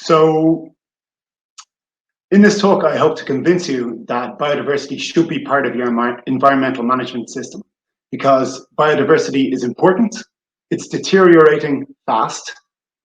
So in this talk, I hope to convince you that biodiversity should be part of your environmental management system, because biodiversity is important, it's deteriorating fast,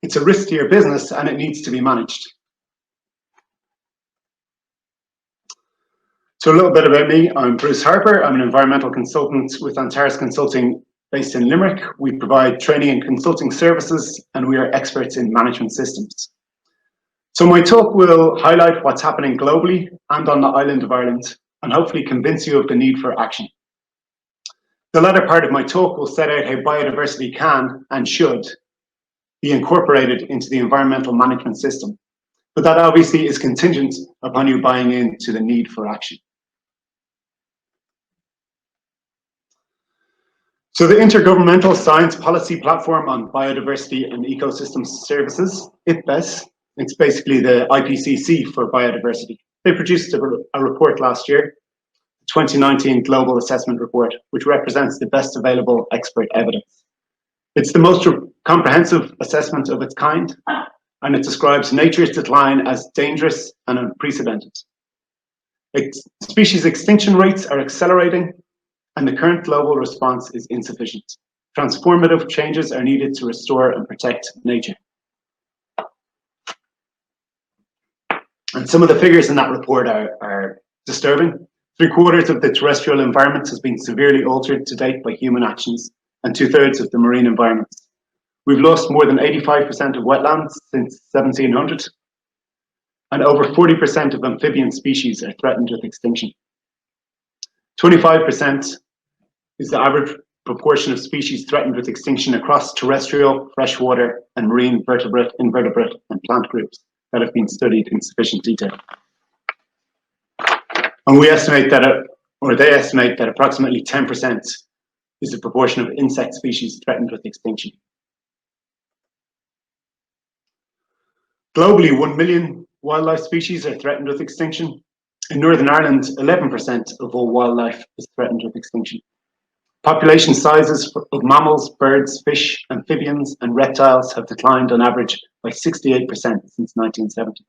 it's a risk to your business, and it needs to be managed. So a little bit about me. I'm Bruce Harper. I'm an environmental consultant with Antaris Consulting based in Limerick. We provide training and consulting services, and we are experts in management systems. So my talk will highlight what's happening globally and on the island of Ireland, and hopefully convince you of the need for action. The latter part of my talk will set out how biodiversity can and should be incorporated into the environmental management system, but that obviously is contingent upon you buying into the need for action. So the Intergovernmental Science Policy Platform on Biodiversity and Ecosystem Services, IPBES, it's basically the IPCC for biodiversity. They produced a report last year, the 2019 Global Assessment Report, which represents the best available expert evidence. It's the most comprehensive assessment of its kind, and it describes nature's decline as dangerous and unprecedented. Species extinction rates are accelerating, and the current global response is insufficient. Transformative changes are needed to restore and protect nature. And some of the figures in that report are disturbing. 3/4 of the terrestrial environment has been severely altered to date by human actions, and 2/3 of the marine environment. We've lost more than 85% of wetlands since 1700, and over 40% of amphibian species are threatened with extinction. 25% is the average proportion of species threatened with extinction across terrestrial, freshwater, and marine vertebrate, invertebrate, and plant groups that have been studied in sufficient detail. And we estimate that, they estimate that approximately 10% is the proportion of insect species threatened with extinction. Globally, 1 million wildlife species are threatened with extinction. In Northern Ireland, 11% of all wildlife is threatened with extinction. Population sizes of mammals, birds, fish, amphibians, and reptiles have declined on average by 68% since 1970.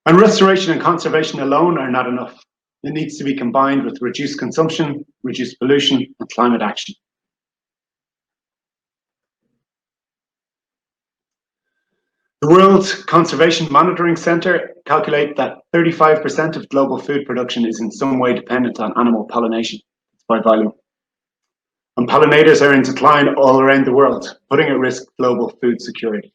And restoration and conservation alone are not enough. It needs to be combined with reduced consumption, reduced pollution, and climate action. The World Conservation Monitoring Center calculates that 35% of global food production is in some way dependent on animal pollination by volume. And pollinators are in decline all around the world, putting at risk global food security.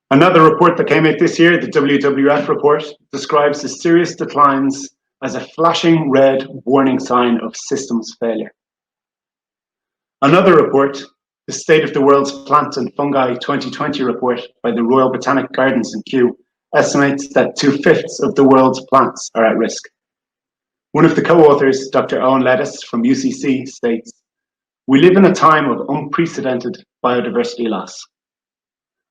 Another report that came out this year, the WWF report, describes the serious declines as a flashing red warning sign of systems failure. Another report, the State of the World's Plant and Fungi 2020 report by the Royal Botanic Gardens in Kew, estimates that 2/5 of the world's plants are at risk. One of the co-authors, Dr. Owen Lettice from UCC, states, "We live in a time of unprecedented biodiversity loss.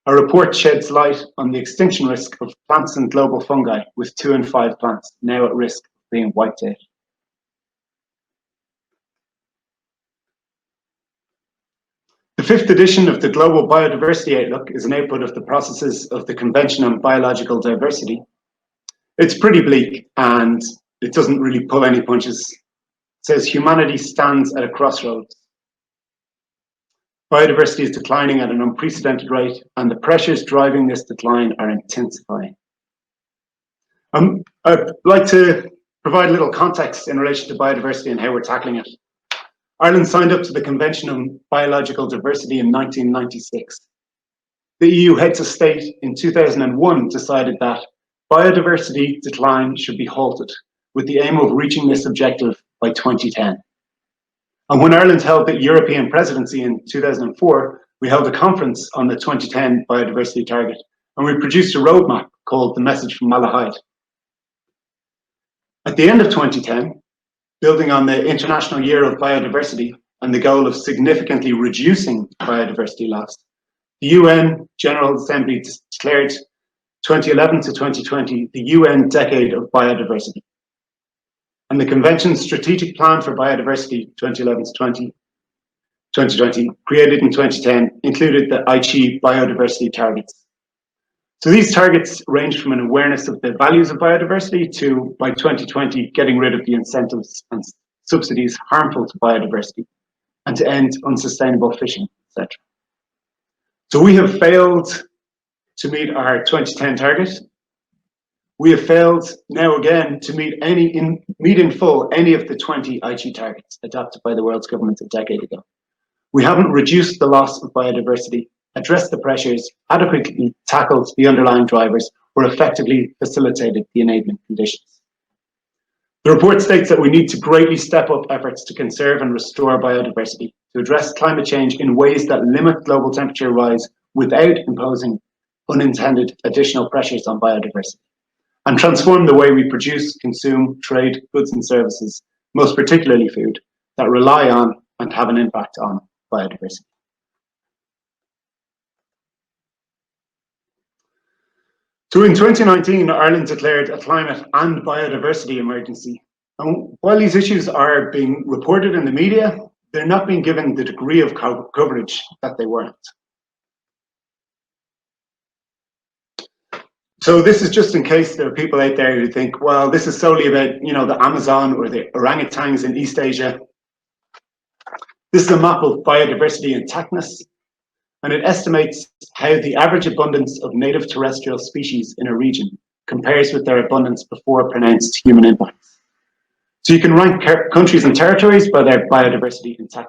Our report sheds light on the extinction risk of plants and global fungi, with 2 in 5 plants now at risk of being wiped out." The 5th edition of the Global Biodiversity Outlook is an output of the processes of the Convention on Biological Diversity. It's pretty bleak, and it doesn't really pull any punches. It says humanity stands at a crossroads. Biodiversity is declining at an unprecedented rate, and the pressures driving this decline are intensifying. I'd like to provide a little context in relation to biodiversity and how we're tackling it. Ireland signed up to the Convention on Biological Diversity in 1996. The EU heads of state in 2001 decided that biodiversity decline should be halted, with the aim of reaching this objective by 2010. And when Ireland held the European presidency in 2004, we held a conference on the 2010 biodiversity target, and we produced a roadmap called the Message from Malahide. At the end of 2010, building on the International Year of Biodiversity and the goal of significantly reducing biodiversity loss, the UN General Assembly declared 2011 to 2020 the UN Decade of Biodiversity. And the Convention's Strategic Plan for Biodiversity 2011 to 20 2020, created in 2010, included the Aichi biodiversity targets. So these targets range from an awareness of the values of biodiversity to, by 2020, getting rid of the incentives and subsidies harmful to biodiversity and to end unsustainable fishing, etc. So we have failed to meet our 2010 target. We have failed now again to meet in full any of the 20 Aichi targets adopted by the world's governments a decade ago. We haven't reduced the loss of biodiversity, addressed the pressures, adequately tackled the underlying drivers, or effectively facilitated the enabling conditions. The report states that we need to greatly step up efforts to conserve and restore biodiversity, to address climate change in ways that limit global temperature rise without imposing unintended additional pressures on biodiversity, and transform the way we produce, consume, trade goods and services, most particularly food, that rely on and have an impact on biodiversity. So in 2019, Ireland declared a climate and biodiversity emergency. And while these issues are being reported in the media, they're not being given the degree of coverage that they weren't. So this is just in case there are people out there who think, well, this is solely about, the Amazon or the orangutans in East Asia. This is a map of biodiversity intactness, and it estimates how the average abundance of native terrestrial species in a region compares with their abundance before pronounced human impacts. So you can rank countries and territories by their biodiversity intactness.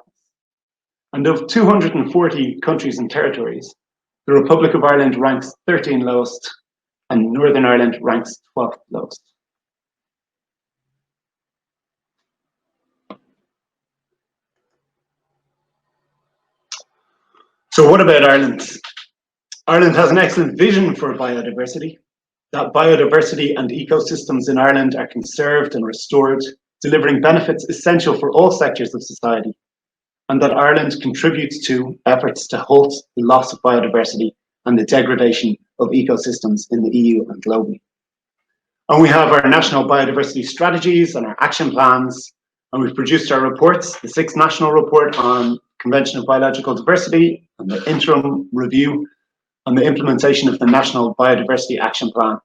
And of 240 countries and territories, the Republic of Ireland ranks 13th lowest, and Northern Ireland ranks 12th lowest. So what about Ireland? Ireland has an excellent vision for biodiversity. That biodiversity and ecosystems in Ireland are conserved and restored, delivering benefits essential for all sectors of society, and that Ireland contributes to efforts to halt the loss of biodiversity and the degradation of ecosystems in the EU and globally. And we have our national biodiversity strategies and our action plans, and we've produced our reports, the 6th national report on Convention of Biological Diversity and the interim review on the implementation of the National Biodiversity Action Plan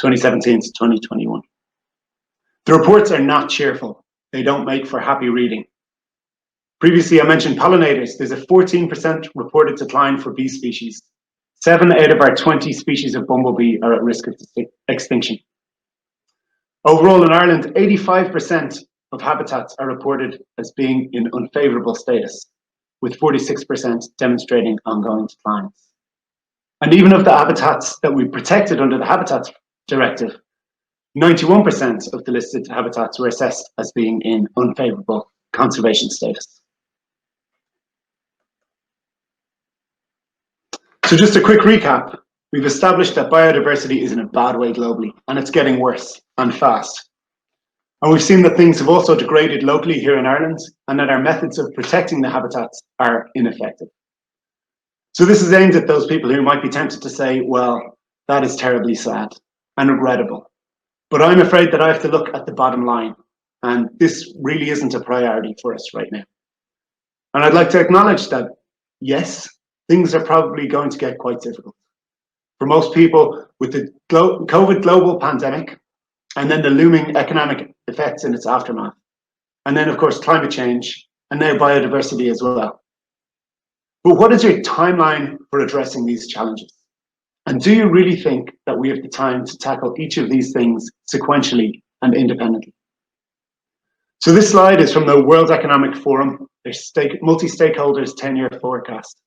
2017 to 2021. The reports are not cheerful. They don't make for happy reading. Previously, I mentioned pollinators. There's a 14% reported decline for bee species. 7 out of our 20 species of bumblebee are at risk of extinction. Overall in Ireland, 85% of habitats are reported as being in unfavourable status, with 46% demonstrating ongoing declines. And even of the habitats that we protected under the Habitats Directive, 91% of the listed habitats were assessed as being in unfavourable conservation status. So just a quick recap. We've established that biodiversity is in a bad way globally, and it's getting worse and fast. And we've seen that things have also degraded locally here in Ireland, and that our methods of protecting the habitats are ineffective. So this is aimed at those people who might be tempted to say, well, that is terribly sad and regrettable. But I'm afraid that I have to look at the bottom line, and this really isn't a priority for us right now. And I'd like to acknowledge that, yes, things are probably going to get quite difficult. For most people, with the COVID global pandemic, and then the looming economic effects in its aftermath, and then of course climate change, and now biodiversity as well. But what is your timeline for addressing these challenges? And do you really think that we have the time to tackle each of these things sequentially and independently? So this slide is from the World Economic Forum, their multi-stakeholders 10-year forecast.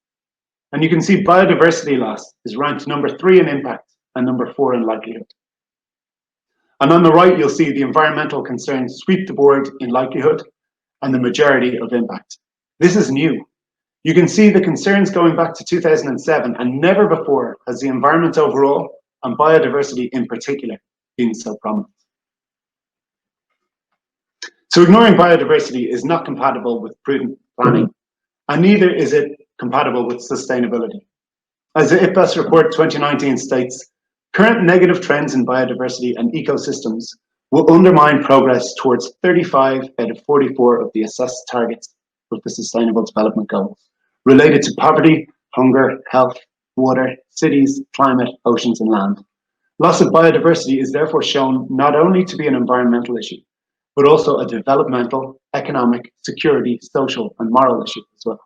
And you can see biodiversity loss is ranked number 3 in impact and number 4 in likelihood. And on the right, you'll see the environmental concerns sweep the board in likelihood and the majority of impact. This is new. You can see the concerns going back to 2007, and never before has the environment overall and biodiversity in particular been so prominent. So ignoring biodiversity is not compatible with prudent planning, and neither is it compatible with sustainability. As the IPBES report 2019 states, current negative trends in biodiversity and ecosystems will undermine progress towards 35 out of 44 of the assessed targets of the Sustainable Development Goals related to poverty, hunger, health, water, cities, climate, oceans and land. Loss of biodiversity is therefore shown not only to be an environmental issue, but also a developmental, economic, security, social and moral issue as well.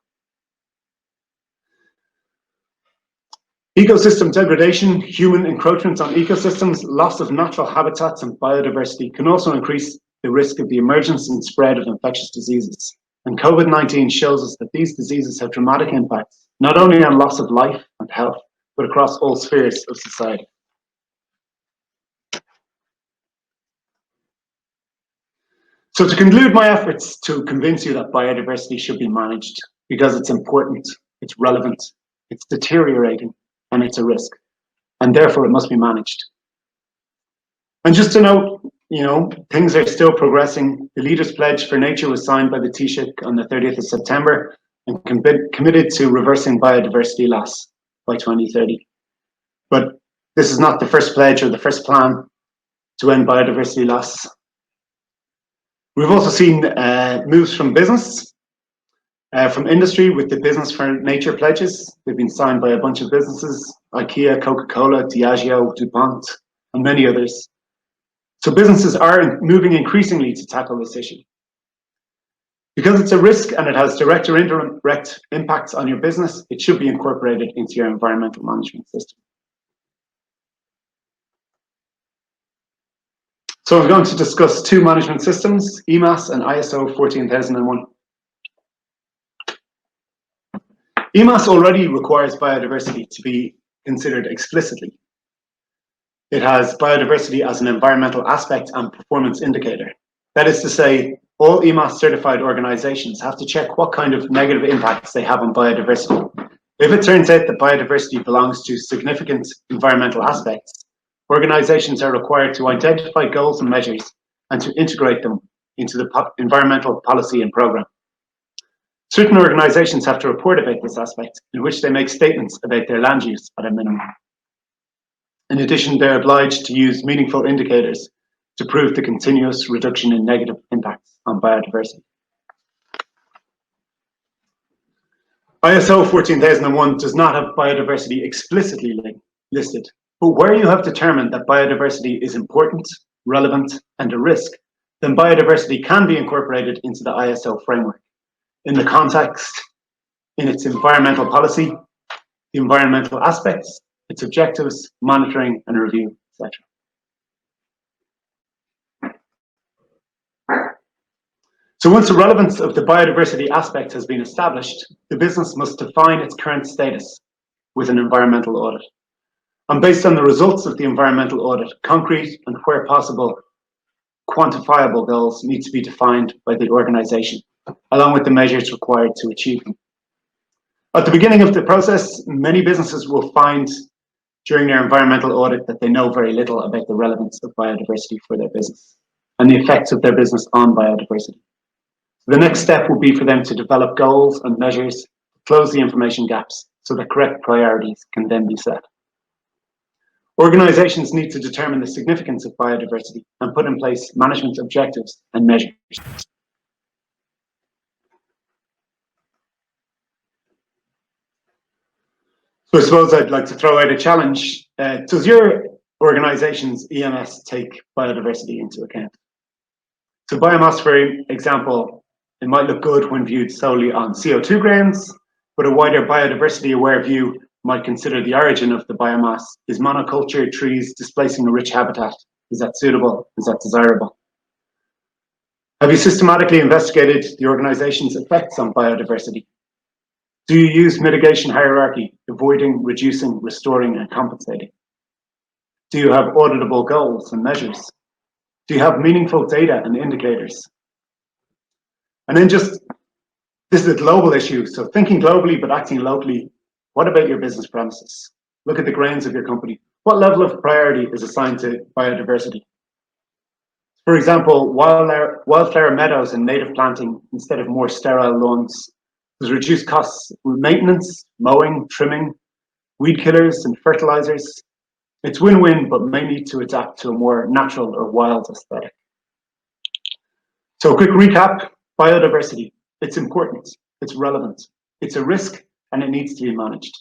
Ecosystem degradation, human encroachments on ecosystems, loss of natural habitats and biodiversity can also increase the risk of the emergence and spread of infectious diseases. And COVID-19 shows us that these diseases have dramatic impacts, not only on loss of life and health, but across all spheres of society. So to conclude my efforts to convince you that biodiversity should be managed, because it's important, it's relevant, it's deteriorating, and it's a risk, and therefore it must be managed. And just to note, things are still progressing. The Leaders' Pledge for Nature was signed by the Taoiseach on the 30th of September and committed to reversing biodiversity loss by 2030. But this is not the first pledge or the first plan to end biodiversity loss. We've also seen moves from business, from industry with the Business for Nature pledges. They've been signed by a bunch of businesses, IKEA, Coca-Cola, Diageo, DuPont, and many others. So businesses are moving increasingly to tackle this issue. Because it's a risk and it has direct or indirect impacts on your business, it should be incorporated into your environmental management system. So I'm going to discuss two management systems, EMAS and ISO 14001. EMAS already requires biodiversity to be considered explicitly. It has biodiversity as an environmental aspect and performance indicator. That is to say, all EMAS certified organizations have to check what kind of negative impacts they have on biodiversity. If it turns out that biodiversity belongs to significant environmental aspects, organizations are required to identify goals and measures and to integrate them into the environmental policy and program. Certain organizations have to report about this aspect, in which they make statements about their land use at a minimum. In addition, they're obliged to use meaningful indicators to prove the continuous reduction in negative impacts on biodiversity. ISO 14001 does not have biodiversity explicitly listed, but where you have determined that biodiversity is important, relevant, and a risk, then biodiversity can be incorporated into the ISO framework in the context, in its environmental policy, the environmental aspects, its objectives, monitoring and review, etc. So once the relevance of the biodiversity aspect has been established, the business must define its current status with an environmental audit. And based on the results of the environmental audit, concrete and where possible, quantifiable goals need to be defined by the organization, along with the measures required to achieve them. At the beginning of the process, many businesses will find during their environmental audit that they know very little about the relevance of biodiversity for their business and the effects of their business on biodiversity. The next step will be for them to develop goals and measures, close the information gaps so that correct priorities can then be set. Organizations need to determine the significance of biodiversity and put in place management objectives and measures. So I suppose I'd like to throw out a challenge. Does your organization's EMS take biodiversity into account? So biomass, for example, it might look good when viewed solely on CO2 grounds, but a wider biodiversity aware view might consider the origin of the biomass. Is monoculture trees displacing a rich habitat? Is that suitable? Is that desirable? Have you systematically investigated the organization's effects on biodiversity? Do you use mitigation hierarchy, avoiding, reducing, restoring, and compensating? Do you have auditable goals and measures? Do you have meaningful data and indicators? And then this is a global issue. So thinking globally, but acting locally, what about your business premises? Look at the grounds of your company. What level of priority is assigned to biodiversity? For example, wildflower meadows and native planting instead of more sterile lawns. There's reduced costs with maintenance, mowing, trimming, weed killers and fertilizers. It's win-win, but may need to adapt to a more natural or wild aesthetic. So a quick recap, biodiversity, It's important, it's relevant, it's a risk, and it needs to be managed.